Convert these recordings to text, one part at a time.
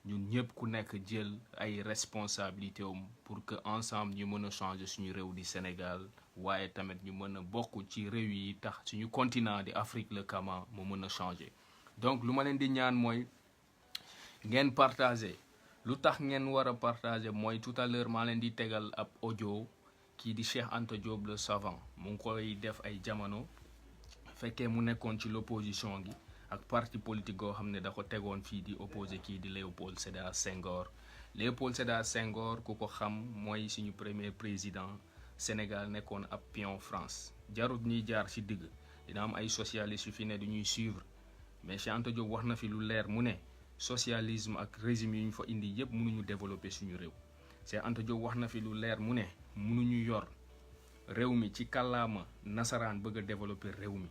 ñun ñëpp ku nekk jël ay responsabilités pour que ensemble ñu mën a changer suñu réew di Sénégal waaye tamit ñu mën a bokk ci réew yi tax suñu continent di Afrique le Kama mu mën a changer donc lu ma leen di ñaan mooy ngeen partager lu tax ngeen war a partager mooy tout à l'heure maa leen di tegal ab audio kii di Cheikh Anta Diop le savant mu ngi koy def ay jamono fekkee mu nekkoon ci l'opposition gi ak parti politique goo xam ne da ko tegoon fii di opposé kii di Léopold Sédar Senghor Léopold Sédar Senghor ku ko xam mooy suñu premier président Sénégal nekkoon ab pion France jarut ñuy jaar ci digg dina am ay socialistes yu fi ne du ñuy suivre mais Cheikh Anta Diop wax na fi lu leer mu ne socialisme ak régime yu ñu fa indi yëpp mënuñu développer suñu réew Cheikh Anta Diop wax na fi lu leer mu ne mënuñu yor réew mi ci kàllaama nasaraan bëgg a développer réew mi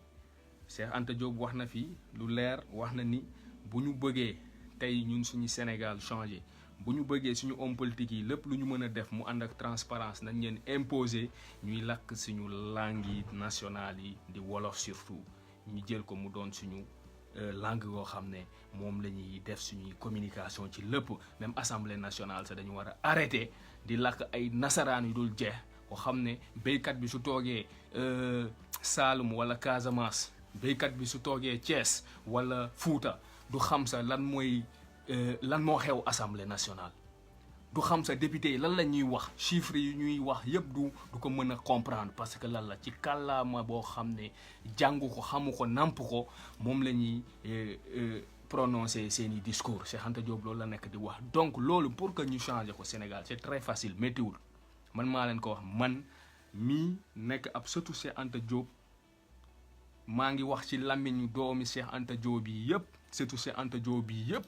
Cheikh Anta Diop wax na fi lu leer wax na ni bu ñu bëggee tey ñun suñu Sénégal changé bu ñu bëggee suñu homme politique yi lépp lu ñu mën a def mu ànd ak transparence nañ leen imposer ñuy lakk suñu langue yi nationales yi di wolof surtout ñu jël ko mu doon suñu langue yoo xam ne moom la ñuy def suñuy communication ci lépp même assemblée nationale sax dañu war a arrêter di lakk ay nasaraan yu dul jeex ko xam ne béykat bi su toogee Saalum wala Casamance béykat bi su toogee Thiès wala Fuuta du xam sa lan moo xew assemblée nationale du xam sa député yi lan la ñuy wax chiffres yi ñuy wax yëpp du ko mën a comprendre parce que lan la ci kàllaama boo xam ne jàngu ko xamu ko namp ko moom la ñuy prononcer seeni discours Cheikh Anta Diop loolu la nekk di wax donc loolu pour que ñu changer ko Sénégal c'est très facile méttiwul man maa leen ko wax man mii nekk ab sëtu Cheikh Anta Diop maa ngi wax ci làmmiñu doomi Cheikh Anta Diop bi yëpp sëtu Cheikh Anta Diop bi yëpp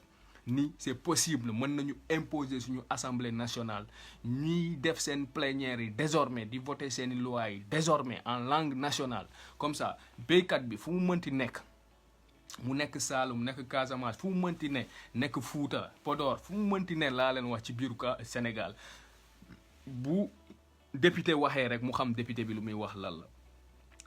ni c'est possible mën nañu imposer suñu assemblée nationale ñuy def seen plénière yi désormais di voter seeni loi yi désormais en langue nationale comme ça béykat bi fu mu mënti nekk mu nekk Saalum nekk Casamance fu mu mënti nekk Fuuta Podor fu mu mënti ne laa leen wax ci biiru Sénégal bu député waxee rek mu xam député bi lu muy wax lan la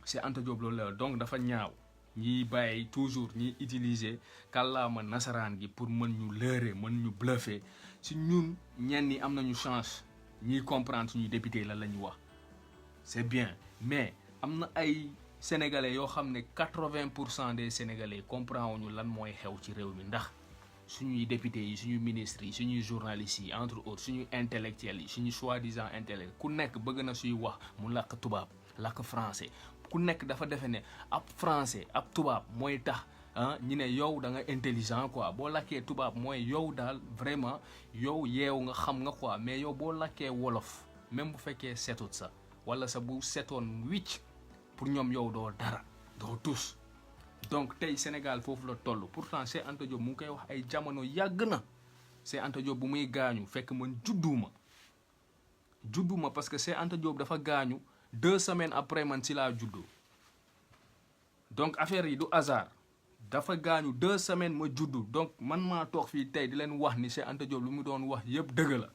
Cheikh Anta Diop loolu la donc dafa ñaaw ñiy bàyyi toujours ñiy utiliser kàllaama nasaraan gi pour mën ñu leurrer mën ñu bluffer si ñun ñenn ñi am nañu chance ñiy comprendre suñuy député lan la ñu wax c'est bien mais am na ay sénégalais yoo xam ne 80% des sénégalais comprendre wuñu lan mooy xew ci réew mi ndax suñuy députés yi suñuy ministres yi suñuy journalistes yi entre autres suñuy intellectuels yi suñuy soi-disant intellectuels ku nekk bëgg na suy wax mu làkk tubaab làkk français ku nekk dafa defe ne ab français ab tubaab mooy tax ñi ne yow da nga intelligent quoi boo lakkee tubaab mooy yow daal vraiment yow yeew nga xam nga quoi mais yow boo lakkee wolof même bu fekkee setut sa wala sa bu setoon wicc pour ñoom yow doo dara doo tus donc tey Sénégal foofu la toll pourtant Cheikh Anta Diop mu ngi koy wax ay jamono yàgg na Cheikh Anta Diop bu muy gaañu fekk man judduma parce que Cheikh Anta Diop dafa gaañu 2 semaines après man si laa juddoo donc affaire yi du hasard dafa gaañu 2 semaines ma juddu donc man maa toog fii tey di leen wax ni Cheikh Anta Diop lu mu doon wax yëpp dëgg la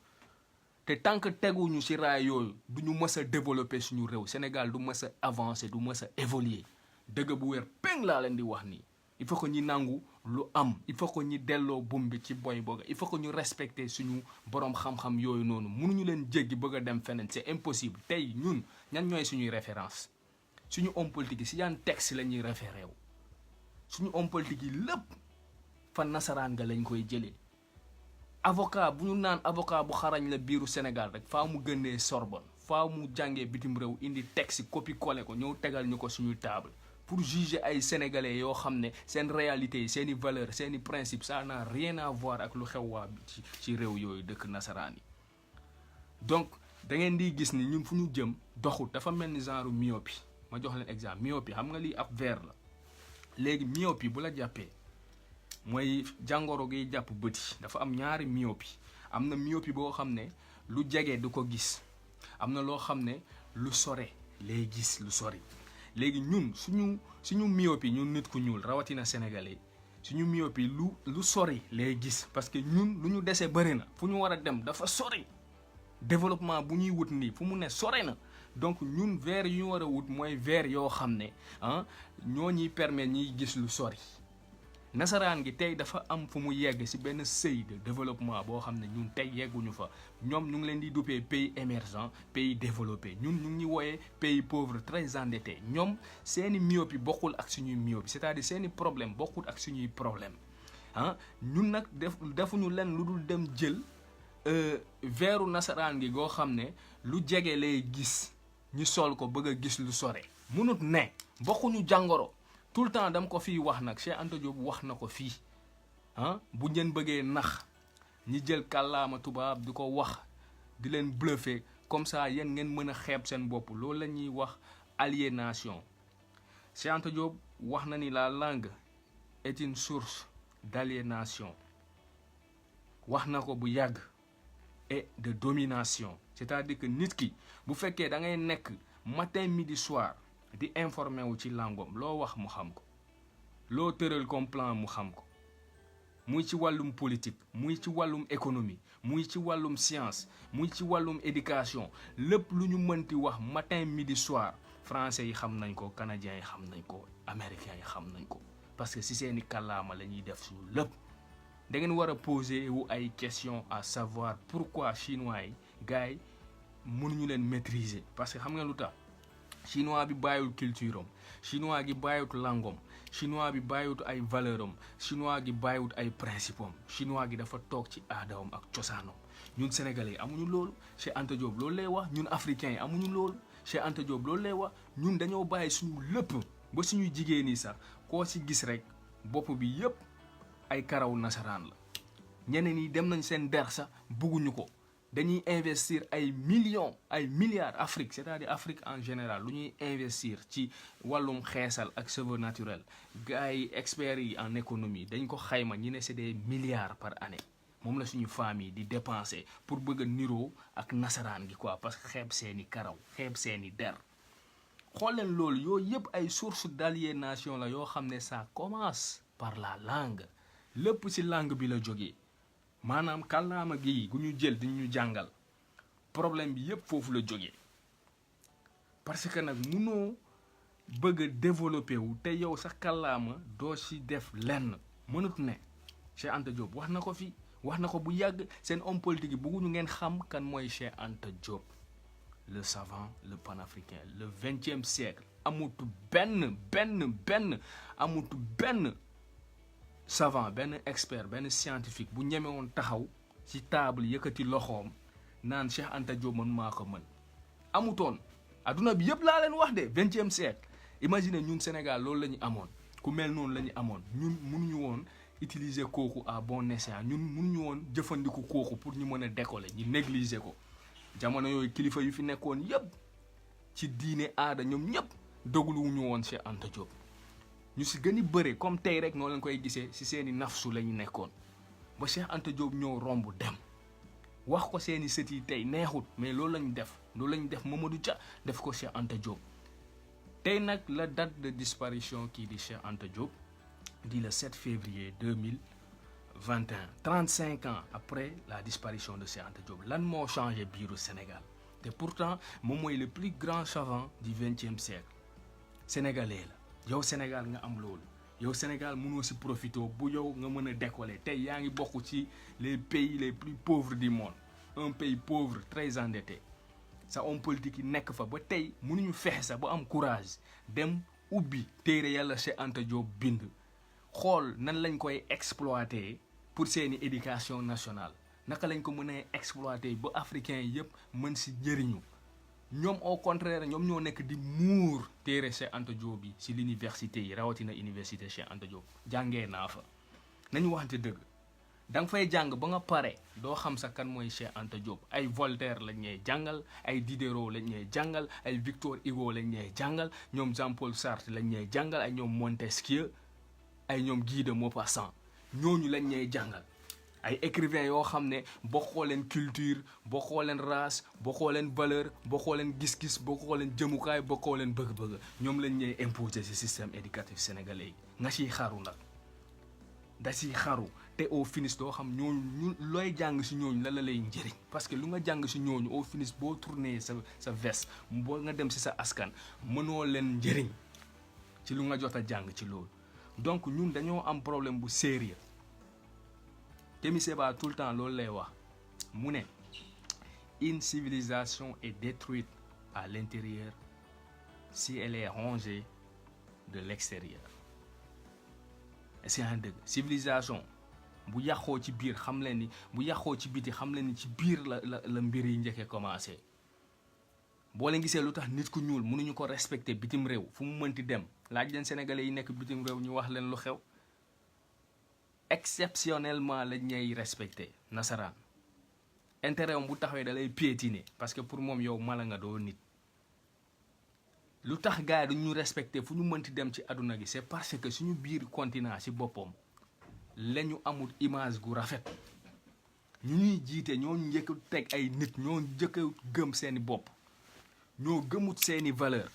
te tant que teguñu si raay yooyu du ñu mës a développer suñu réew Sénégal du mës a avancer du mës a évoluer dëgg bu wér peng laa leen di wax nii il faut que ñi nangu lu am il faut que ñi delloo buum bi ci boy booga il faut que ñu respecter suñu borom xam-xam yooyu noonu mënuñu leen jéggi bëgg a dem feneen c'est impossible tey ñun ñan ñooy suñuy référence suñu homme politique yi si yan texte la ñuy référé wu suñu homme politique yi lépp fa nasaraan nga lañ koy jëlee avocat bu ñu naan avocat bu xarañ la biiru Sénégal rek faa mu gënee Sorbonne faa mu jàngee bitim réew indi texte copie collé ko ñëw tegal ñu ko suñuy table pour juger ay sénégalais yoo xam ne seen réalité yi seen i valeurs seen i principes ça n'a rien à voir ak lu xew waa ci réew yooyu dëkk nasaraan yi donc da ngeen di gis ni ñun fu ñu jëm doxul dafa mel ni genre myopie ma jox leen exemple myopie xam nga lii ab verre la léegi myopie bu la jàppee mooy jàngoro gi jàpp bët yi dafa am ñaari myopie am na myopie boo xam ne lu jege du ko gis am na loo xam ne lu sore lay gis lu sori léegi ñun suñu myopie ñun nit ku ñuul rawatina sénégalais suñu myopie lu sori lay gis parce que ñun lu ñu dese bëri na fu ñu war a dem dafa sori développement bu ñuy wut nii fu mu ne sore na donc ñun verre yu ñu war a wut mooy verre yoo xam ne ñoo ñuy permettre ñuy gis lu sori nasaraan gi tey dafa am fu mu yegg ci benn seuil de développement boo xam ne ñun tey yegguñu fa ñoom ñu ngi leen di duppee pays émergent pays développé ñun ñu ngi wooyee pays pauvre très endetté ñoom seeni myopie bokkul ak suñuy myopie c'est-à-dire seeni problème bokkul ak suñuy problème ah ñun nag defuñu leen lu dul dem jël veeru nasaraan gi goo xam ne lu jege lay gis ñu sol ko bëgg a gis lu sore munut ne bokkuñu jàngoro tout le temps dama ko fii wax nag Cheikh Anta Diop wax na ko fii ah bu ngeen bëggee nax ñi jël kàllaama tubaab di ko wax di leen bluffer comme ça yéen ngeen mën a xeeb seen bopp loolu la ñuy wax aliénation Cheikh Anta Diop wax na ni la langue est une source d'aliénation wax na ko bu yàgg et de domination c'est-à-dire que nit ki bu fekkee da ngay nekk matin midi soir di informé wu ci langom loo wax mu xam ko loo tëral comme plan mu xam ko muy ci wàllum politique muy ci wàllum économie muy ci wàllum science muy ci wàllum éducation lépp lu ñu mënti wax matin midi soir français yi xam nañ ko canadiens yi xam nañ ko américains yi xam nañ ko parce que si seeni kàllaama la ñuy def suñu lépp da ngeen war a poser wu ay questions à savoir pourquoi chinois yi gars yi mënuñu leen maîtriser parce que xam nga lu tax chinois bi bàyyiwul culture am chinois gi bàyyiwut langom chinois bi bàyyiwut ay valeur am chinois gi bàyyiwut ay principe am chinois gi dafa toog ci aadawam ak cosaanam ñun sénégalais yi amuñu loolu Cheikh Anta Diop loolu lay wax ñun africains yi amuñu loolu Cheikh Anta Diop loolu lay wax ñun dañoo bàyyi suñu lépp ba suñuy jigéen yi sax koo ci gis rek bopp bi yépp ay karaw nasaraan la ñeneen yi dem nañ seen der sax bugguñu ko dañuy investir ay millions ay milliards Afrique c'est-à-dire Afrique en général lu ñuy investir ci wàllum xeesal ak cheveux naturel gars yi experts yi en économie dañ ko xayma ñi ne c'est des milliards par année moom la suñu famille di dépenser pour bëgg a niroo ak nasaraan gi quoi parce que xeeb seeni karaw xeeb seeni der xool leen loolu yooyu yëpp ay source d'aliénation la yoo xam ne ça commence par la langue lépp ci langue bi la jógee maanaam kàllaama gi gu ñu jël di ñu jàngal problème bi yëpp foofu la jógee parce que nag munoo bëgg a développer wu te yow sax kàllaama doo ci def lenn mënut ne Cheikh Anta Diop wax na ko fi wax na ko bu yàgg seen homme politique yi bëgguñu ngeen xam kan mooy Cheikh Anta Diop le savant le panafricain le 20e siècle amutu benn amutu benn savant benn expert benn scientifique bu ñeme woon taxaw ci table yëkkati loxoom naan Cheikh Anta Diop man maa ko mën amutoon adduna bi yëpp laa leen wax de 20e siècle imagine ñun Sénégal loolu la ñu amoon ku mel noonu la ñu amoon ñun mënuñu woon utiliser kooku à bon escient ñun mënuñu woon jëfandiku kooku pour ñu mën a décoller ñu négliger ko jamono yooyu kilifa yu fi nekkoon yëpp ci diine aada ñoom ñëpp dégluwuñu woon Cheikh Anta Diop ñu si gën a bëre comme tey rek noo leen koy gisee si seeni nafsu la ñu nekkoon ba Cheikh Anta Diop ñëw romb dem wax ko seeni sët yi tey neexut mais loolu lañu def Mamadou Dia def ko Cheikh Anta Diop tey nag la date de disparition kii di Cheikh Anta Diop di le 7 février 2021 35 ans après la disparition de Cheikh Anta Diop lan moo changé biiru Sénégal te pourtant moom mooy le plus grand savant du 20e siècle sénégalais la yow Sénégal nga am loolu yow Sénégal mënoo si profité bu yow nga mën a décoller tey yaa ngi bokk ci les pays les plus pauvres du monde un pays pauvre très endetté sa homme politique yi nekk fa ba tey mënuñu fexe sax ba am courage dem ubbi téere yàlla Cheikh Anta Diop bind xool nan lañ koy exploiter pour seeni éducation nationale naka lañ ko mën a exploiter ba africains yëpp mën si jëriñu ñoom au contraire ñoom ñoo nekk di muur téere Cheikh Anta Diop bi si l'université yi rawatina université Cheikh Anta Diop jàngee naa fa nañu waxante dëgg da nga fay jàng ba nga pare doo xam sa kan mooy Cheikh Anta Diop ay Voltaire lañ ñuy jàngal ay Diderot lañ ñuy jàngal ay Victor Hugo lañ ñuy jàngal ñoom Jean-Paul Sartre lañ ñuy jàngal ay ñoom Montesquieu ay ñoom Guy de Maupassant ñooñu lañ ñuy jàngal ay écrivains yoo xam ne bokkoo leen culture bokkoo leen race bokkoo leen valeur bokkoo leen gis-gis bokkoo leen jëmukaay bokkoo leen bëgg-bëgg ñoom lañ ñuy imposer ci système éducatif sénégalais yi nga ciy xaru nag da ciy xaru te au finish doo xam ñooñu looy jàng ci ñooñu la lay njëriñ parce que lu nga jàng ci ñooñu au finish boo tourné sa veste boo nga dem ci sa askan mënoo leen njëriñ ci lu nga jot a jàng ci loolu donc ñun dañoo am problème bu sérieux Kémi Séba tout le temps loolu lay wax mu ne une civilisation est détruite à l'intérieur si elle est rongée de l'extérieur. C'est un dëgg civilisation bu yàqoo ci biir xam leen ni bu yàqoo ci biti xam leen ni ci biir la mbir yi njëkkee commencé boo leen gisee lu tax nit ku ñuul mënuñu ko respecter bitim réew fu mu mënti dem laaj leen sénégalais yi nekk bitim réew ñu wax leen lu xew exceptionnellement lañ ñay respecter nasaraan intérêt am bu taxawee da lay piétiner parce que pour moom yow mala nga doo nit lu tax gars yi duñ ñu respecté fu ñu mënti dem ci àdduna gi c'est parce que suñu biir continent ci boppam lañu amul image gu rafet ñu ñuy jiite ñoo njëkk teg ay nit ñoo njëkk gëm seeni bopp ñoo gëmut seeni valeur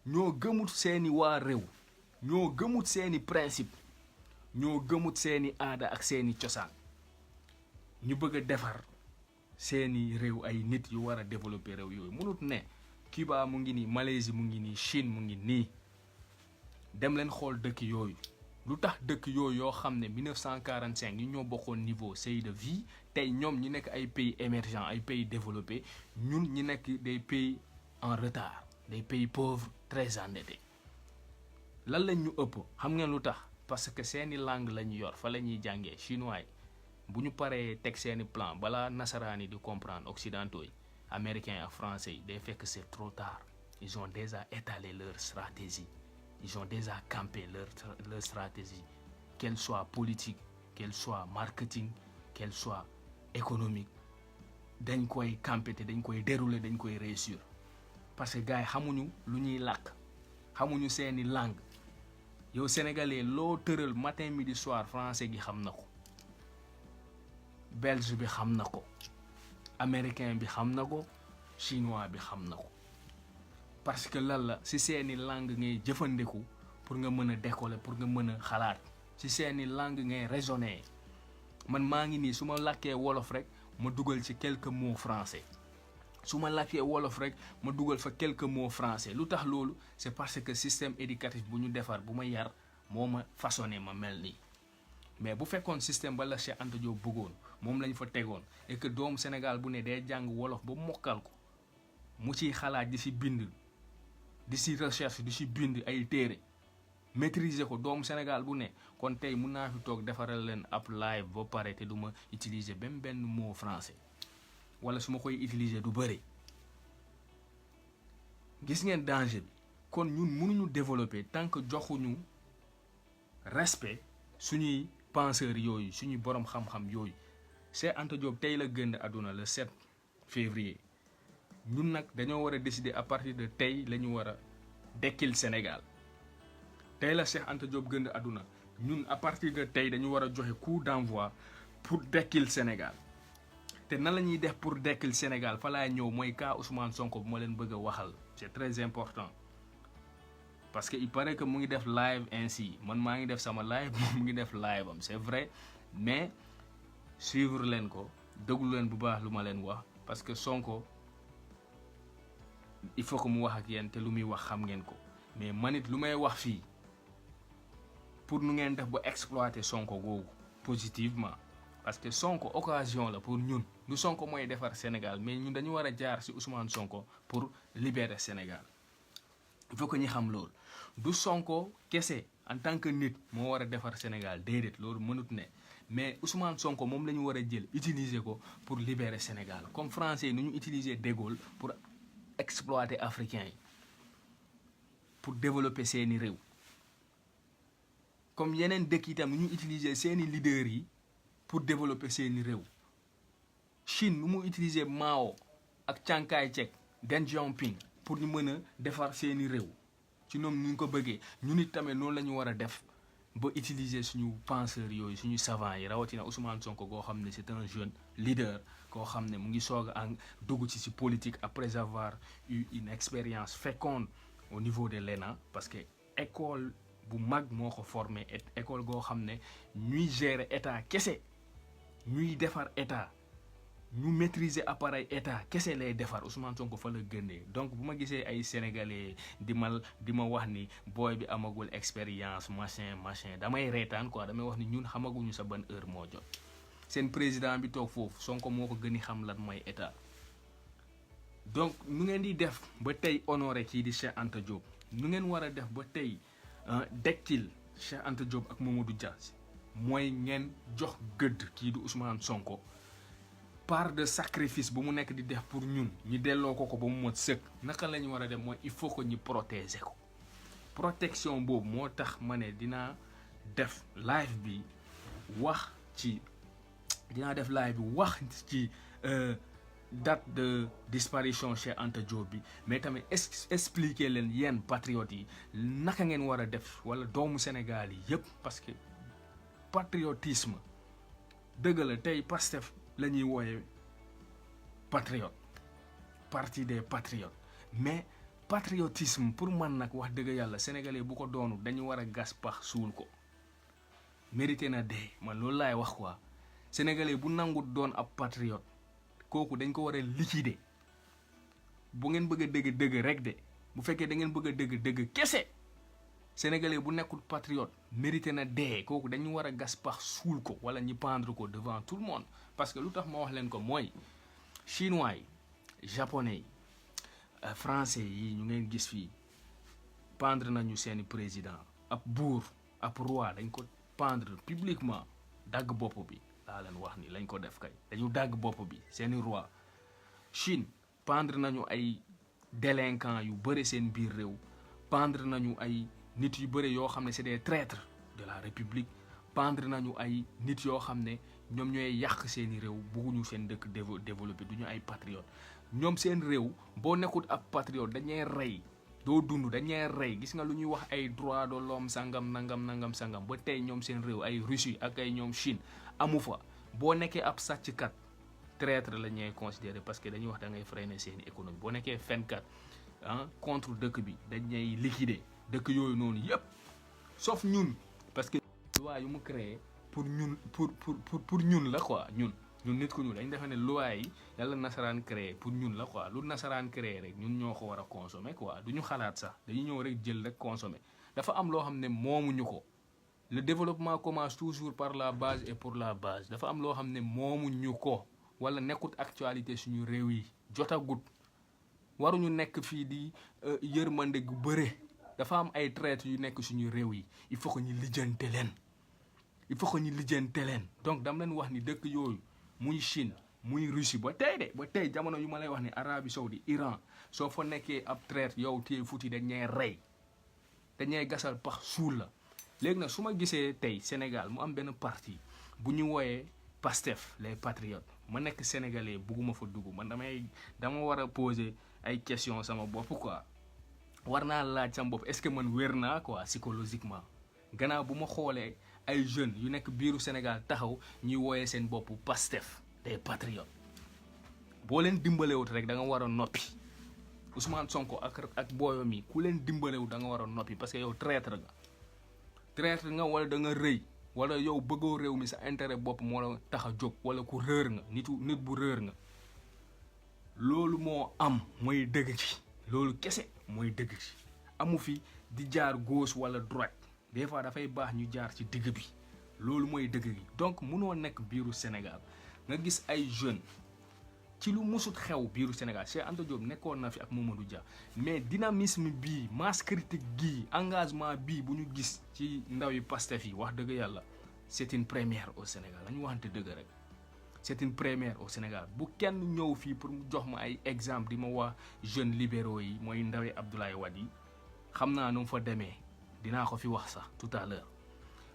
ñoo gëmut seeni waa réew ñoo gëmut seeni principe ñoo gëmut seeni aada ak seeni cosaan ñu bëgg a defar seeni réew ay nit yu war a développer réew yooyu mënut ne Cuba mu ngi nii Malaisie mu ngi nii Chine mu ngi nii dem leen xool dëkk yooyu lu tax dëkk yooyu yoo xam ne 1945 ñu ñoo bokkoon niveau seuil de vie tey ñoom ñi nekk ay pays émergents ay pays développés ñun ñi nekk des pays en retard des pays pauvres très endettés lan lañ ñu ëpp xam ngeen lu tax parce que seeni langue la ñu yor fa la ñuy jàngee chinois yi bu ñu paree teg seeni plan balaa nasaraan yi di comprendre occidentaux yi américains ak français yi day fekk c'est trop tard ils ont déjà étalé leur stratégie ils ont déjà campé leur stratégie qu'elle soit politique qu'elle soit marketing qu'elle soit économique dañ koy campé te dañ koy dérouler dañ koy réussir parce que gars yi xamuñu lu ñuy làkk xamuñu seeni langue yow sénégalais loo tëral matin midi soir français gi xam na ko belge bi xam na ko américain bi xam na ko chinois bi xam na ko parce que lan la ci seeni langue ngay jëfandiku pour nga mën a décoller pour nga mën a xalaat ci seeni langue ngay raisonner man maa ngi nii su ma làkkee wolof rek ma dugal ci quelques mots français su ma làkkee wolof rek ma dugal fa quelques mots français lu tax loolu c'est parce que système éducatif bu ñu defar bu ma yar moo ma façonné ma mel nii mais bu fekkoon système ba la Cheikh Anta Diop bëggoon moom lañ fa tegoon et que doomu Sénégal bu ne day jàng wolof ba mokkal ko mu ciy xalaat di ci bind di ci recherche di ci bind ay téere maîtriser ko doomu Sénégal bu ne kon tey mun naa fi toog defaral leen ab live ba pare te du ma utiliser benn mot français wala su ma koy utiliser du bëri gis ngeen danger bi kon ñun mënuñu développer tant que joxuñu respect suñuy penseurs yooyu suñuy borom xam-xam yooyu Cheikh Anta Diop tey la génn àdduna le 7 février ñun nag dañoo war a décider à partir de tey la ñu war a dekkil Sénégal tey la Cheikh Anta Diop génn àdduna ñun à partir de tey dañu war a joxe coup d'envoi pour dekkil Sénégal te nan la ñuy def pour dekkil Sénégal fa laay ñëw mooy cas Ousmane Sonko bu ma leen bëgg a waxal c'est très important parce que il paraît que mu ngi def live ainsi man maa ngi def sama live moom mu ngi def live am c'est vrai mais suivre leen ko déglu leen bu baax lu ma leen wax parce que Sonko il faut que mu wax ak yéen te lu muy wax xam ngeen ko mais man it lu may wax fii pour nu ngeen def ba exploiter Sonko googu positivement parce que Sonko occasion la pour ñun du Sonko mooy defar Sénégal mais ñun dañu war a jaar ci Ousmane Sonko pour libérer Sénégal il faut que ñu xam loolu du Sonko kese en tant que nit moo war a defar Sénégal déedéet loolu mënut ne mais Ousmane Sonko moom la ñu war a jël utiliser ko pour libérer Sénégal comme français yi nu ñu utiliser De Gaulle pour exploiter africains yi pour développer seeni réew comme yeneen dëkk itam nu ñu utiliser seeni leaders yi pour développer seeni réew Chine nu mu utiliser Mao ak Chiang Kai-shek Deng Xiaoping pour ñu mën a defar seeni réew ci ñoom ñu ko bëggee ñun it tamit noonu la ñu war a def ba utiliser suñu penseurs yooyu suñu savants yi rawatina Ousmane Sonko koo xam ne c'est un jeune leader koo xam ne mu ngi soog a dugg ci politique après avoir eu une expérience féconde au niveau de l'ENA parce que école bu mag moo ko formé école goo xam ne ñuy gérer état kese ñuy defar état ñu maîtriser appareil état kese lay defar Ousmane Sonko fa la gënee donc bu ma gisee ay sénégalais di ma wax ni booy bi amagul expérience machin damay reetaan quoi damay wax ni ñun xamaguñu sa ban heure moo jot seen président bi toog foofu Sonko moo ko gën a xam lan mooy état donc nu ngeen di def ba tey honoré kii di Cheikh Anta Diop nu ngeen war a def ba tey dekkil Cheikh Anta Diop ak Mamadou Dia mooy ngeen jox gëdd kii di Ousmane Sonko part de sacrifice bu mu nekk di def pour ñun ñu delloo ko ba mu mot sëkk naka la ñu war a def mooy il faut que ñu protéger ko protection boobu moo tax ma ne dinaa def live bi wax ci date de disparition Cheikh Anta Diop bi mais tamit expliquer leen yéen patriotes yi naka ngeen war a def wala doomu Sénégal yi yëpp parce que patriotisme dëgg la tey Pastef la ñuy wooye patriote parti des patriotes mais patriotisme pour man nag wax dëgg yàlla sénégalais bu ko doonu dañu war a gas pax suul ko mérité na dee man loolu laay wax quoi sénégalais bu nangu doon ab patriote kooku dañ ko war a liquider bu ngeen bëgg a dëgg rek de bu fekkee da ngeen bëgg a dëgg kese sénégalais bu nekkul patriote mérité na dee kooku dañu war a gas pax suul ko wala ñu pendre ko devant tout le monde parce que lu tax ma wax leen ko mooy chinois yi japonais yi français yi ñu ngeen gis fii pendre nañu seeni président ab buur ab roi dañ ko pendre publiquement dagg bopp bi laa leen wax ni lañ ko def kay dañu dagg bopp bi seeni roi Chine pendre nañu ay délinquants yu bëri seen biir réew pendre nañu ay nit yu bëri yoo xam ne c'est des traîtres de la République pendre nañu ay nit yoo xam ne ñoom ñooy yàq seeni réew bugguñu seen dëkk développé duñu ay patriotes ñoom seen réew boo nekkul ab patriote dañuy rey doo dund dañuy rey gis nga lu ñuy wax ay droits de l'homme sangam nangam sangam ba tey ñoom seen réew ay Russie ak ay ñoom Chine amu fa boo nekkee ab sàcckat traître la ñuy considéré parce que dañuy wax da ngay freiner seeni économie boo nekkee fenkat contre dëkk bi dañuy liquider dëkk yooyu noonu yépp sauf ñun parce que loi yu mu créé pour ñun pour ñun la quoi ñun nit ku ñuul dañ defe ne loi yi yàlla nasaraan créé pour ñun la quoi lu nasaraan créé rek ñun ñoo ko war a consommer quoi du ñu xalaat sax dañuy ñëw rek jël rek consommer dafa am loo xam ne moomuñu ko le développement commence toujours par la base et pour la base dafa am loo xam ne moomuñu ko wala nekkut actualité suñu réew yi jotagut waruñu nekk fii di yërmande gu bëre dafa am ay traîtres yu nekk suñu réew yi il faut que ñu lijjante leen donc dama leen wax ni dëkk yooyu muy Chine muy Russie ba tey jamono yu ma lay wax ni Arabie Saoudite Iran soo fa nekkee ab traître yow téye fuuti dañuy rey dañuy gasal pax suul la léegi nag su ma gisee tey Sénégal mu am benn parti bu ñu wooyee Pastef les patriotes ma nekk sénégalais bugguma fa dugg man dama war a poser ay questions sama bopp quoi war naa laaj sama bopp est-ce que man wér naa quoi psychologiquement gannaaw bu ma xoolee ay jeunes yu nekk biiru Sénégal taxaw ñuy wooyee seen bopp Pastef des patriotes boo leen dimbalewut rek da nga war a noppi Ousmane Sonko ak booyom yi ku leen dimbalewut da nga war a noppi parce que yow traître nga wala da nga rëy wala yow bëggoo réew mi sa intérêt bopp moo la tax a jóg wala ku réer nga nit bu réer nga loolu moo am mooy dëgg ci loolu kese mooy dëgg ci amu fi di jaar gauche wala droite des fois dafay baax ñu jaar ci digg bi loolu mooy dëgg gi donc munoo nekk biiru Sénégal nga gis ay jeunes ci lu musut xew biiru Sénégal Cheikh Anta Diop nekkoon na fi ak Mamadou Dia mais dynamisme bii masse critique gii engagement bii bu ñu gis ci ndaw yi Pastef yi wax dëgg yàlla c'est une première au Sénégal lañu waxante dëgg rek c'est une première au Sénégal bu kenn ñëw fii pour mu jox ma ay exemple di ma wax jeunes libéraux yi mooy ndawi Abdoulaye Wade yi xam naa nu mu fa demee dinaa ko fi wax sax tout à l'heure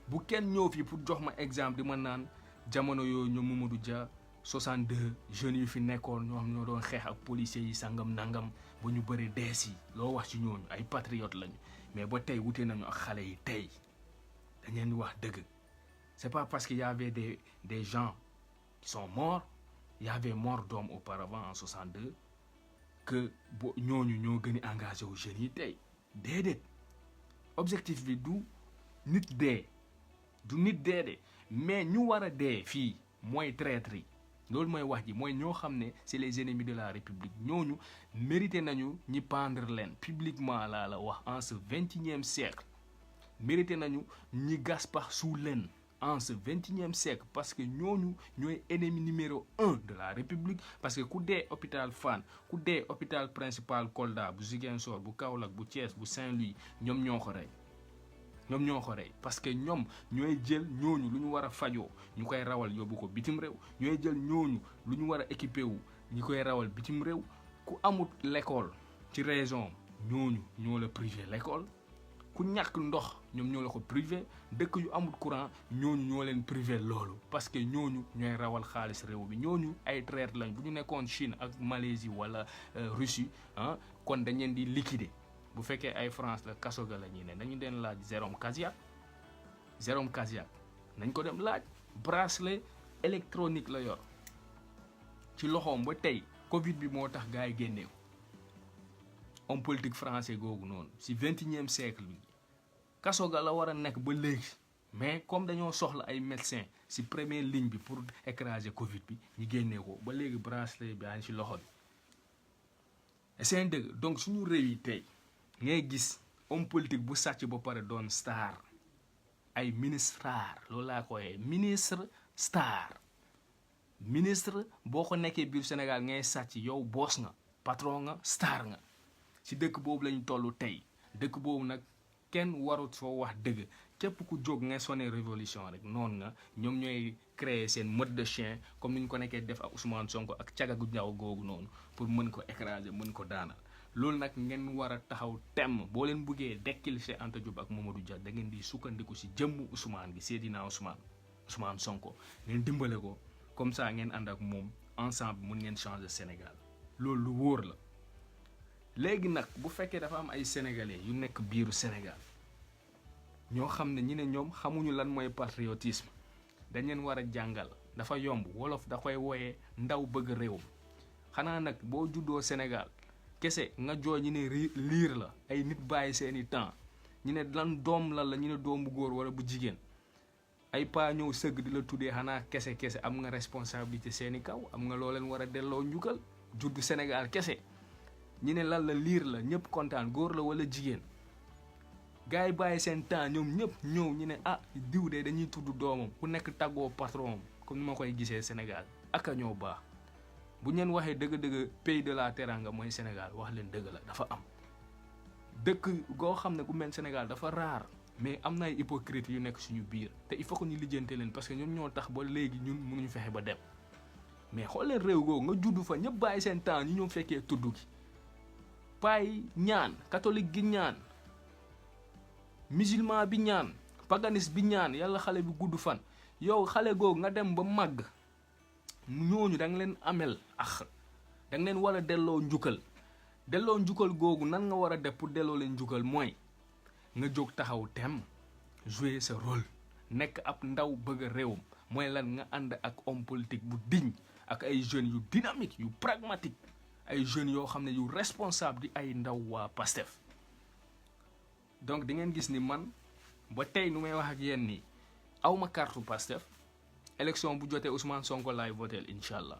bu kenn ñëw fii pour jox ma exemple di ma naan jamono yooyu ñoom Mamadou Dia 62 jeunes yu fi nekkoon ñoo xam ñoo doon xeex ak policiers yi sangam nangam ba ñu bëri dees yi loo wax ci ñooñu ay patriotes lañu mais ba tey wute nañu ak xale yi tey dañ leen di wax dëgg c'est pas parce qu'il y avait des gens qui sont morts il y avait mort d'hommes auparavant en 62 que ñooñu ñoo gën a engagé wu jeunes yi tey déedéet objectif bi du nit dee de mais ñu war a dee fii mooy traître yi loolu mooy wax ji mooy ñoo xam ne c'est les ennemis de la République ñooñu mérité nañu ñi pendre leen publiquement laa la wax en ce 21e siècle mérité nañu ñi gas pax suul leen en ce 21e siècle parce que ñooñu ñooy ennemi numéro 1 de la République parce que ku dee hôpital Fann ku dee hôpital principal Kolda bu Ziguinchor bu Kaolack bu Thiès bu Saint-Louis ñoom ñoo ko rey parce que ñoom ñooy jël ñooñu lu ñu war a fajoo ñu koy rawal yóbbu ko bitim réew ñooy jël ñooñu lu ñu war a équipé wu ñu koy rawal bitim réew ku amut l'école ci raison ñooñu ñoo la privé l'école ku ñàkk ndox ñoom ñoo la ko privé dëkk yu amut courant ñooñu ñoo leen privé loolu parce que ñooñu ñooy rawal xaalis réew bi ñooñu ay traite lañ bu ñu nekkoon Chine ak Malaisie wala Russie kon dañ leen di liquider bu fekkee ay France la kaso ga la ñuy ne dañu leen laaj Jérôme Kaziak nañ ko dem laaj bracelet électronique la yor ci loxoom ba tey Covid bi moo tax gars yi génneew homme politique français googu noonu si 21e siècle bi kaso ga la war a nekk ba léegi mais comme dañoo soxla ay médecins si première ligne bi pour écraser Covid bi ñu génnee ko ba léegi bracelet bi ci loxo bi c'est dëgg donc suñu réew yi tey ngay gis homme politique bu sàcc ba pare doon star ay ministre loolu laa ko waxee ministre boo ko nekkee biir Sénégal ngay sàcc yow boss nga patron nga star nga ci dëkk boobu lañu toll tey dëkk boobu nag kenn warut foo wax dëgg képp ku jóg nga sonné révolution rek noonu nga ñoom ñooy créer seen mode de chien comme ni ñu ko nekkee def ak Ousmane Sonko ak cagagu ñaw googu noonu pour mën ko écraser mën ko daanal loolu nag ngeen war a taxaw temm boo leen buggee dekkil Cheikh Anta Diop ak Mamadou Dia da ngeen di sukkandiku si jëmmu Ousmane gi Seydina Ousmane Sonko ngeen dimbale ko comme ça ngeen ànd ak moom ensemble mun ngeen changer Sénégal loolu lu wóor la. léegi nag bu fekkee dafa am ay sénégalais yu nekk biiru Sénégal ñoo xam ne ñi ne ñoom xamuñu lan mooy patriotisme dañ leen war a jàngal dafa yomb wolof da koy wooyee ndaw bëgg réewam xanaa nag boo juddoo Sénégal kese nga jooy ñi ne liir la ay nit bàyyi seeni temps ñi ne lan doom la ñu ne doom bu góor wala bu jigéen ay paa ñëw sëgg di la tuddee xanaa kese am nga responsabilité seeni kaw am nga loo leen war a delloo njukkal juddu Sénégal kese. ñi ne lan la liir la ñëpp kontaan góor la wala jigéen gars yi bàyyi seen temps ñoom ñëpp ñëw ñu ne diw de dañuy tudd doomam ku nekk tàggoo patron comme ni ma koy gisee Sénégal ak a ñoo baax bu ñeen waxee dëgg-dëgg pays de la teranga mooy Sénégal wax leen dëgg la dafa am dëkk goo xam ne ku mel Sénégal dafa raar mais am na ay hypocrite yu nekk suñu biir te il faut que ñu lijjante leen parce que ñoom ñoo tax ba léegi ñun mënuñu fexe ba dem mais xool leen réew googu nga judd fa ñëpp bàyyi seen temps ñu ñëw fekkee tudd gi paay ñaan catholique gi ñaan musulman bi ñaan paganiste bi ñaan yàlla xale bi gudd fan yow xale googu nga dem ba màgg ñooñu da nga leen amel da nga leen war a delloo njukkal googu nan nga war a def pour delloo leen njukkal mooy nga jóg taxaw tem jouer sa rôle nekk ab ndaw bëgg a réewam mooy lan nga ànd ak homme politique bu digne ak ay jeunes yu dynamique yu pragmatique ay jeunes yoo xam ne yu responsable di ay ndaw waa PASTEF donc di ngeen gis ni man ba tey nu may wax ak yéen nii awma carte PASTEF élection bu jotee Ousmane Sonko laay votel incha allah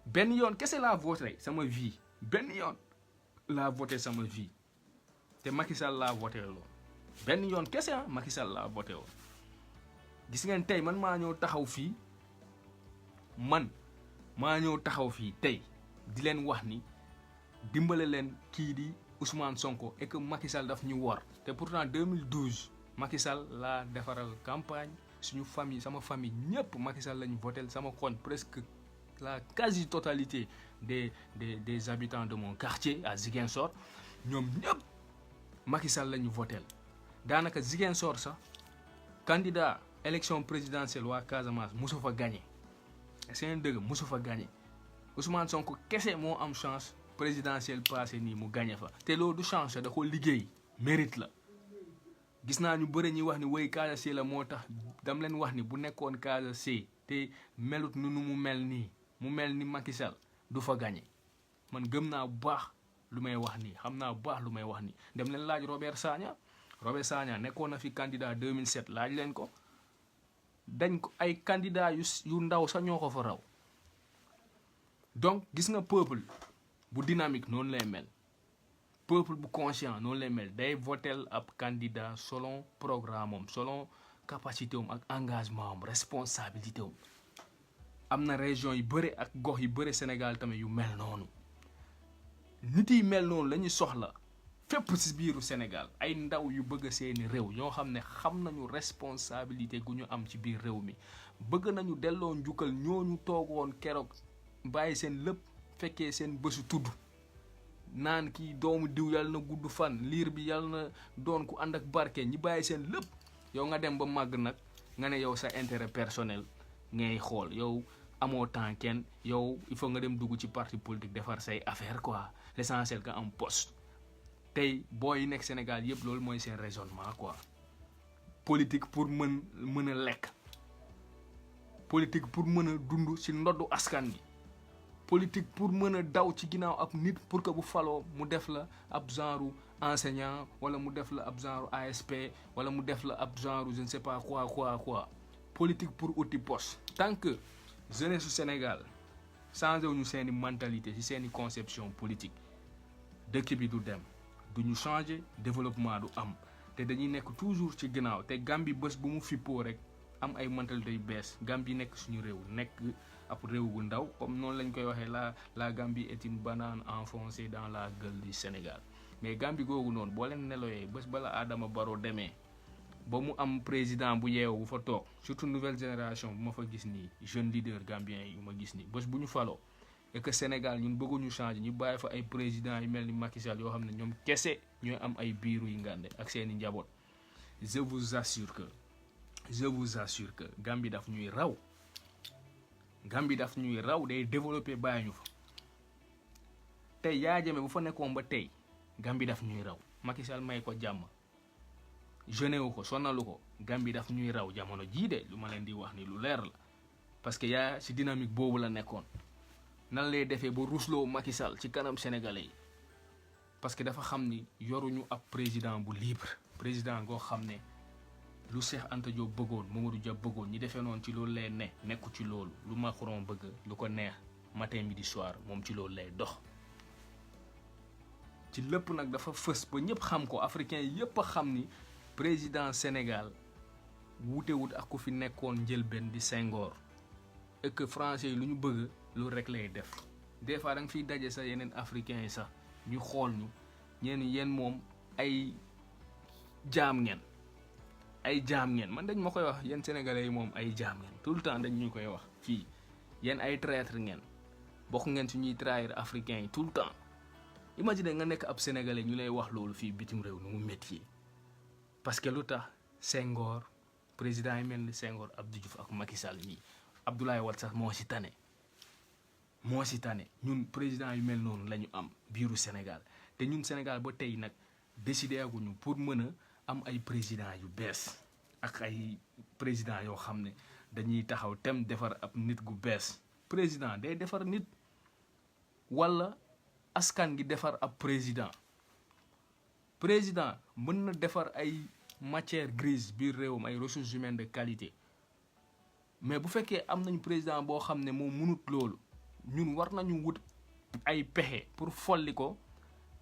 benn yoon kese laa voté sama vie benn yoon laa voté sama vie te Macky Sall laa voté loon benn yoon kese Macky Sall laa voté woon gis ngeen tey man maa ñëw taxaw fii tey di leen wax ni dimbale leen kii di Ousmane Sonko et que Macky Sall daf ñu war te pourtant 2012 Macky Sall laa defaral campagne suñu famille sama famille ñëpp Macky Sall lañu votel sama koñ presque la quasi-totalité des habitants de mon quartier à Ziguinchor ñoom ñëpp Macky Sall lañu votel daanaka Ziguinchor sax candidat élection présidentielle waa Casamance mosu fa gagné seen dëgg mosu fa gagné Ousmane Sonko kese moo am chance présidentielle passé nii mu gagné fa te loolu du chance da ko liggéey mérite la gis naa ñu bëri ñuy wax ni woy Casa C la moo tax dam leen wax ni bu nekkoon Casa C te melut nu mu mel nii mu mel ni Macky Sall du fa gagné man gëm naa bu baax lu may wax nii xam naa bu baax lu may wax nii dem leen laaj Robert Sagna nekkoon na fi candidat 2007 laaj leen ko dañ ko ay candidat yu ndaw sax ñoo ko fa raw. Donc gis nga peuple bu dynamique noonu lay mel, peuple bu conscient noonu lay mel, day votel ab candidat selon programme am, selon capacité am ak engagement am, responsabilité am. am na région yu bëri ak gox yu bëri Sénégal tamit yu mel noonu. nit yi mel noonu la ñu soxla fépp ci biiru Sénégal, ay ndaw yu bëgg seeni réew ñoo xam ne xam nañu responsabilité gu ñu am ci biir réew mi, bëgg nañu delloo njukkal ñooñu toogoon keroog bàyyi seen lépp fekkee seen bésu tudd naan kii doomu diw yàlla na gudd fan, liir bi yàlla na doon ku ànd ak barke, ñi bàyyi seen lépp. yow nga dem ba màgg nag nga ne yow sa intérêt personnel ngay xool, yow amoo temps kenn, yow il faut nga dem dugg ci parti politique defar say affaire quoi, l'essentiel nga am poste. tey booy yi nekk Sénégal yëpp loolu mooy seen raisonnement quoi. politique pour mën a lekk, politique pour mën a dund ci ndoddu askan bi, politique pour mën a daw ci ginnaaw ab nit pour que bu faloo mu def la ab genre enseignant, wala mu def la ab genre ASP, wala mu def la ab genre je ne sais pas quoi. politique pour outil poste. Tant que jeunesse su Sénégal changé wuñu seeni mentalité ci seeni conception politique, dëkk bi du dem, duñu changer, développement du am, te dañuy nekk toujours ci ginnaaw. te Gambie bés bu mu fippoo rek am ay mentalité yu bees, Gambie nekk suñu réew, nekk ab réew gu ndaw, comme noonu lañ koy waxee la Gambie est une banane enfoncée dans la gueule du Sénégal. mais Gambie googu noonu boo leen neloyee bés bala Adama Barrow demee ba mu am président bu yeewu bu fa toog, surtout nouvelle génération bu ma fa gis nii, jeune leader gambien yu ma gis nii, bés bu ñu faloo et que Sénégal ñun bëgguñu changer, ñu bàyyi fa ay président yu mel ni Macky Sall yoo xam ne ñoom kese ñooy am ay biiru yu ngande ak seeni njaboot. je vous assure que Gambie daf ñuy raw, day développer bàyyi ñu fa. tey Yaya Jammeh bu fa nekkoon ba tey Gambie daf ñuy raw, Macky Sall may ko jàmm, jeune wu ko, sonalu ko, Gambie daf ñuy raw jamono jii de lu ma leen di wax ni lu leer la. parce que yaa ci dynamique boobu la nekkoon. nan lay defee ba rusloo Macky Sall ci kanam sénégalais yi, parce que dafa xam ni yoruñu ab président bu libre, président goo xam ne lu Cheikh Anta Diop bëggoon, Mamadou Dia bëggoon, ñi defee noonu ci loolu lay nekku ci loolu. lu Macron bëgg, lu ko neex matin midi soir, moom ci loolu lay dox. ci lépp nag dafa fës ba ñëpp xam ko, africain yëpp a xam ni président Sénégal wutewut ak ku fi nekkoon njëlbeen di Senghor, et que français yi lu ñu bëgg loolu rek lay def. des fois da nga fiy daje sax yeneen africains yi sax ñu xool ñu ñeen yéen moom ay jaam ngeen, man dañ ma koy wax, yéen sénégalais yi moom ay jaam ngeen, tout le temps dañ ñu koy wax fii, yéen ay traître ngeen, bokk ngeen su ñuy trahir africains yi tout le temps. imagine nga nekk ab sénégalais ñu lay wax loolu fii bitim réew nu mu métti, parce que lu tax Senghor, président yi mel ni Senghor, Abdou Diouf ak Macky Sall nii, Abdoulaye Wade sax moo si tane. ñun président yu mel noonu la ñu am biiru Sénégal, te ñun Sénégal ba tey nag décidé aguñu pour mën a am ay président yu bees ak ay président yoo xam ne dañuy taxaw tem defar ab nit gu bees. président day defar nit walla askan gi defar ab président mën na defar ay matière grise biir réewam, ay ressources humaines de qualité, mais bu fekkee am nañu président boo xam ne moom mënut loolu, ñun war nañu wut ay pexe pour folli ko,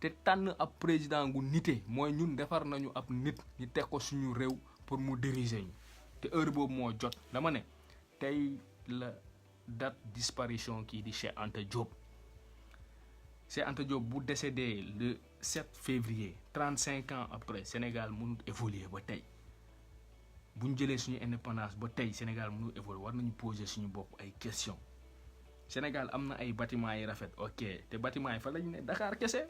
te tànn ab président gu nite, mooy ñun defar nañu ab nit ñu teg ko suñu réew pour mu diriger ñu, te heure boobu moo jot. dama ne tey la date disparition kii di Cheikh Anta Diop bu décédé le 7 février 35 ans après, Sénégal mënut évoluer ba tey. bu ñu jëlee suñu indépendance ba tey Sénégal mënut évoluer, war nañu poser suñu bopp ay questions. Sénégal am na ay bâtiments yi rafet, ok, te bâtiments yi fa lañu ne Dakar kese.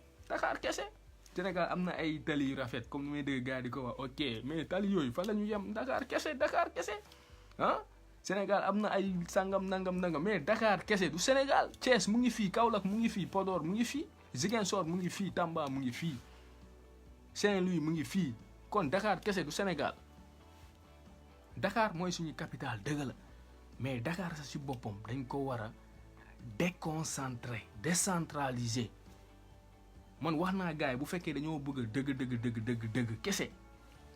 Sénégal am na ay tali yu rafet comme ni may dégg gars di ko wax, ok, mais tali yooyu fa la ñu yem Dakar kese ah. Sénégal am na ay sangam nangam mais Dakar kese du Sénégal. Thiès mu ngi fii, Kaolack mu ngi fii, Podor mu ngi fii, Ziguinchor mu ngi fii, Tamba mu ngi fii, Saint-Louis mu ngi fii, kon Dakar kese du Sénégal. Dakar mooy suñu capitale dëgg la, mais Dakar sax ci boppam dañ ko war a décentraliser. man wax naa gars yi bu fekkee dañoo bëgg dëgg kese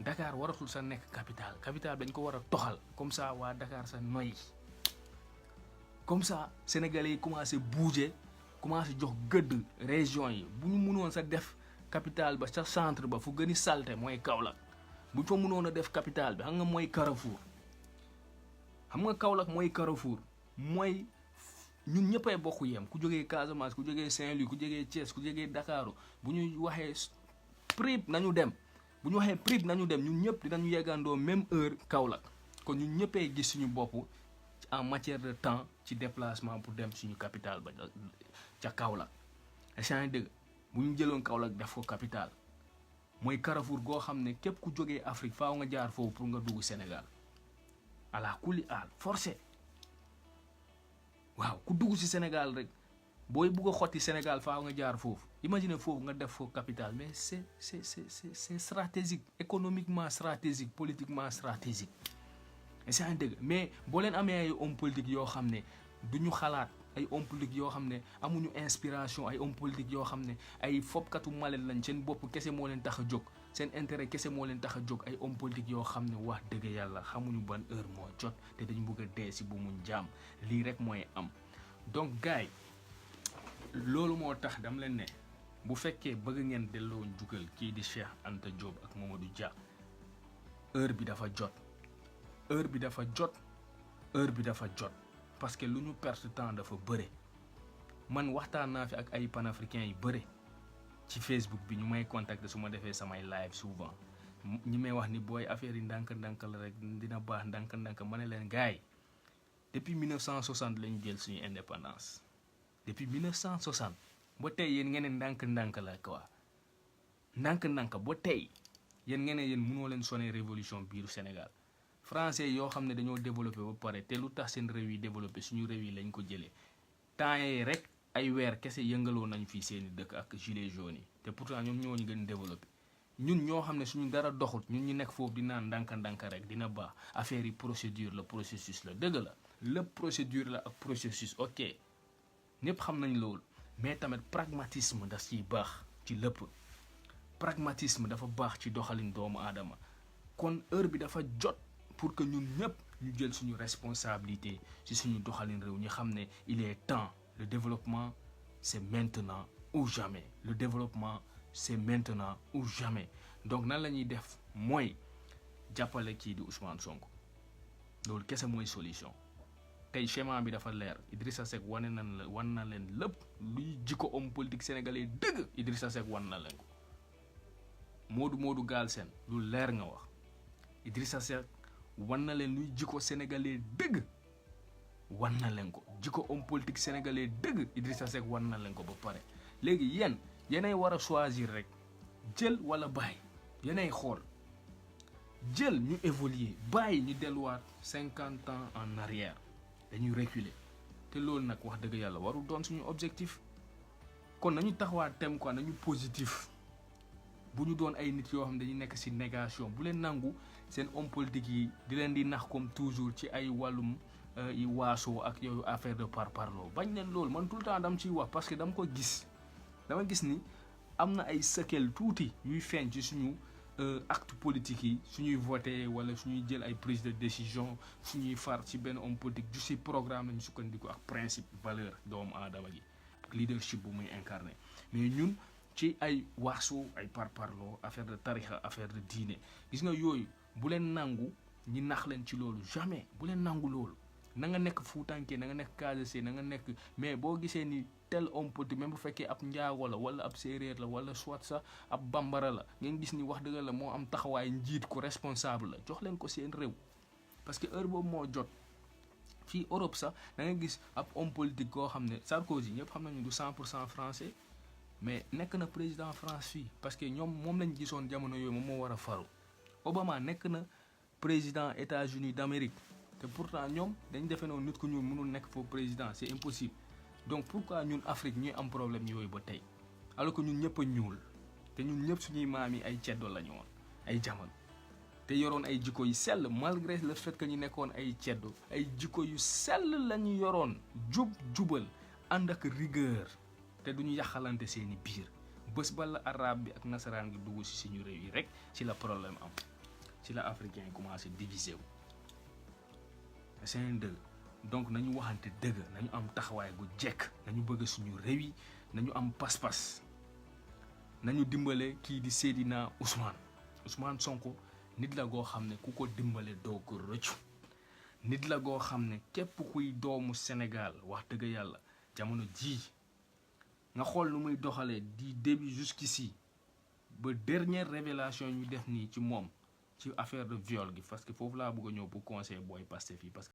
Dakar waratul sa nekk capitale dañ ko war a toxal comme ça waa Dakar sa noy comme ça sénégalais yi commencé bouger commencé jox gëdd région yi bu ñu mënoon sa def capitale ba sa centre ba fu gën a salte mooy Kaolack bu ñu fa mënoon a def capitale bi xam nga mooy Carrefour xam nga Kaolack mooy Carrefour mooy ñun ñëppay bokk yem ku jógee Casamance ku jógee Saint-Louis ku jógee Thiès ku jógee Dakar bu ñu waxee prib nañu dem ñun ñëpp dinañu yeggandoo même heure Kaolack kon ñun ñëppay gis suñu bopp en matière de temps ci déplacement pour dem suñu capitale ba ca Kaolack échange dëgg bu ñu jëloon Kaolack def ko capitale mooy Carrefour goo xam ne képp ku jógee Afrique faaw nga jaar foofu pour nga dugg Sénégal ala kuli aal forcé waaw ku dugg ci Sénégal rek booy bugg a xotti Sénégal faaw nga jaar foofu imagine foofu nga def ko capitale mais c'est stratégique économiquement stratégique politiquement stratégique c'est dëgg mais boo leen amee ay hommes politiques yoo xam ne duñu xalaat ay hommes politiques yoo xam ne amuñu inspiration ay hommes politiques yoo xam ne ay fopkatu malet lañ seen bopp kese moo leen tax a jóg seen intérêt kese moo leen tax a jóg ay hommes politiques yoo xam ne wax dëgg yàlla xamuñu ban heure moo jot te dañu bëgg a dee si bu mu jaam lii rek mooy am donc gars yi loolu moo tax dama leen ne bu fekkee bëgg ngeen delloo njukkal kii di Cheikh Anta Diop ak Mamadou Dia heure bi dafa jot parce que lu ñu perte temps dafa bëre man waxtaan naa fi ak ay panafricains yu bëre ci Facebook bi ñu may contacter su ma defee samay live souvent ñi may wax ni booy affaire yi ndànk-ndànk la rek dina baax ndànk-ndànk ma ne leen gars yi depuis 1960 lañu jël suñu indépendance depuis 1960 ba tey yéen ngeen ne ndànk-ndànk la quoi ndànk-ndànk ba tey yéen ngeen ne yéen mënoo leen sonné révolution biiru Sénégal français yoo xam ne dañoo développé ba pare te lu tax seen réew yi développé suñu réew yi lañ ko jëlee temps yi rek ay weer kese yëngaloo nañ fii seeni dëkk ak gilets jaunes yi te pourtant ñoom ñoo ñu gën développé ñun ñoo xam ne suñu dara doxut ñun ñu nekk foofu di naan ndànk-ndànk rek dina baax affaire yi procédure la processus la dëgg la lépp procédure la ak processus ok ñëpp xam nañ loolu mais tamit pragmatisme daf ciy baax ci lépp pragmatisme dafa baax ci doxalin doomu aadama kon heure bi dafa jot pour que ñun ñëpp ñu jël suñu responsabilité ci suñu doxalin réew ñu xam ne il est temps le développement c'est maintenant ou jamais le développement c'est maintenant ou jamais donc nan la ñuy def mooy jàppale kii di Ousmane Sonko loolu kese mooy solution tey schéma bi dafa leer Idrissa Seck wan na leen lépp luy jikko homme politique sénégalais dëgg Idrissa Seck wan na leen ko Modou Galsen lu leer nga wax Idrissa Seck wan na leen luy jikko sénégalais dëgg wan na leen ko jikko homme politique sénégalais dëgg Idrissa Seck wan na leen ko ba pare léegi yéenay war a choisir rek jël wala bàyyi yéenay xool jël ñu évoluer bàyyi ñu delluwaat 50 ans en arrière dañuy reculer te loolu nag wax dëgg yàlla warul doon suñu objectif kon nañu taxawaat tem quoi nañu positif bu ñu doon ay nit yoo xam ne dañuy nekk ci négation bu leen nangu seen homme politique yi di leen di nax comme toujours ci ay wàllum yi waasoo ak yooyu affaire de parparloo bañ leen loolu man tout le temps dama ciy wax parce que dama gis ni am na ay séquelles tuuti yuy feeñ ci suñu acte politique yi suñuy voté wala suñuy jël ay prise de décision suñuy far ci benn homme politique ju ci programme lañu sukkandiku ak principe valeur doomu aadama gi ak leadership bu muy incarné mais ñun ci ay waasu ay parparloo affaire de tarixa affaire de diine gis nga yooyu bu leen nangu ñi nax leen ci loolu jamais bu leen nangu loolu na nga nekk Fuutanke na nga nekk Casamance na nga nekk mais boo gisee ni tel homme politique même bu fekkee ab njaago la wala ab séeréer la wala soit sax ab bambara la ngeen gis ni wax dëgg la moo am taxawaay njiit ko responsable la jox leen ko seen réew parce que heure boobu moo jot fii Europe sax da nga gis ab homme politique koo xam ne Sarkozy ñëpp xam nañu du 100% français mais nekk na président France fii parce que moom lañ gisoon jamono yooyu moom moo war a faru Obama nekk na président États-Unis d'Amérique te pourtant ñoom dañ defee noonu nit ku ñuul mënul nekk foofu président c'est impossible donc pourquoi ñun Afrique ñuy am problème yooyu ba tey alors que ñun ñëpp a ñuul te ñun ñëpp suñuy maam yi ay ceddo la ñu woon ay jamono te yoroon ay jikko yu sell malgré le fait que ñu nekkoon ay ceddo ay jikko yu sell la ñu yoroon jubal ànd ak rigueur te duñu yàqalante seeni biir bés ba la arabe bi ak nasaraan gi dugg ci suñu réew yi rek ci la problème am ci la africain yi commencé diviser wu c'est un dëgg donc nañu waxante dëgg nañu am taxawaay gu jekk nañu bëgg suñu réew yi nañu am pas-pas nañu dimbale kii di Seydina Ousmane Sonko nit la goo xam ne ku ko dimbale doo ko rëccu nit la goo xam ne képp kuy doomu Sénégal wax dëgg yàlla jamono jii nga xool nu muy doxalee di début jusqu'ici ba dernière révélation ñu def nii ci moom ci affaire de viol gi parce que foofu laa bëgg a ñëw pour conseiller booy Pastef fii parce que